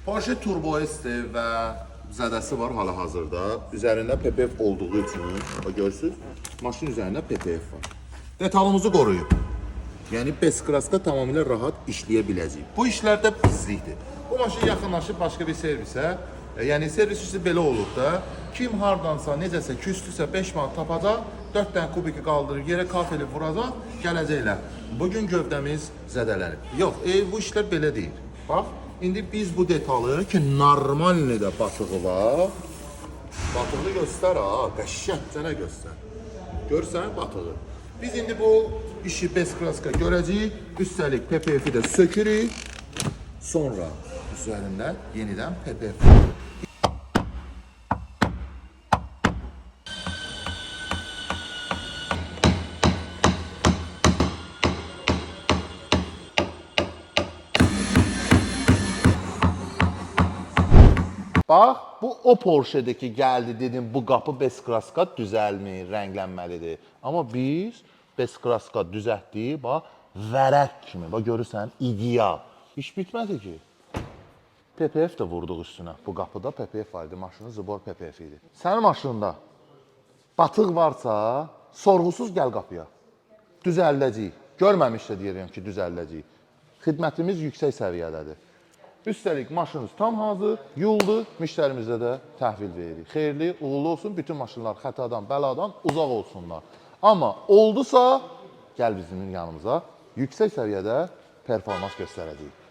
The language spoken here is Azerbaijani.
Porsche Turbo S və zədəsi var hal-hazırda. Üzərində PPF olduğu üçün, görürsünüz, maşın üzərində PPF var. Detalımızı qoruyub. Yəni B-Kraska tamamilə rahat işləyə biləcək. Bu işlərdə pislikdir. Bu maşın yaxınlaşıb başqa bir servisə, yəni servis işi belə olur da, kim hardansa, necəsə küstüsə 5 manat tapacaq, 4 dənə kubiki qaldırıb yerə kafeli vuracaq, gələcəklər. Bugün gövdəmiz zədələnib. Yox, bu işlər belə deyil. Bax, indi biz bu detalı ki, normaldə batığı var. Batığını göstər ha, qəşəngcənə göstər. Görsən batığı. Biz indi bu işi B-Kraska görəcəyik. Üstəlik PPF-i də sökürük. Sonra üzərində yenidən PPF. Bax, bu o Porsche-dəki gəldi dedim, bu qapı B-Kraska düzəlmir, rənglənməlidir. Amma biz B-Kraska düzəltdik, bax, vərək kimi, bax görürsən, ideal. İş bitmədi ki. PPF də vurduq üstünə. Bu qapıda PPF var idi, maşının zıbor PPF idi. Sənin maşında batıq varsa, sorğusuz gəl qapıya. Düzəldəcəyik. Görməmiş də deyirəm ki, düzəldəcəyik. Xidmətimiz yüksək səviyyədədir. Üstəlik maşınımız tam hazır, yoldu, müştərimizə də təhvil veririk. Xeyirli, uğurlu olsun, bütün maşınlar xətadan, bəladan uzaq olsunlar. Amma oldusa, gəl bizim yanımıza, yüksək səviyyədə performans göstərəcəyik.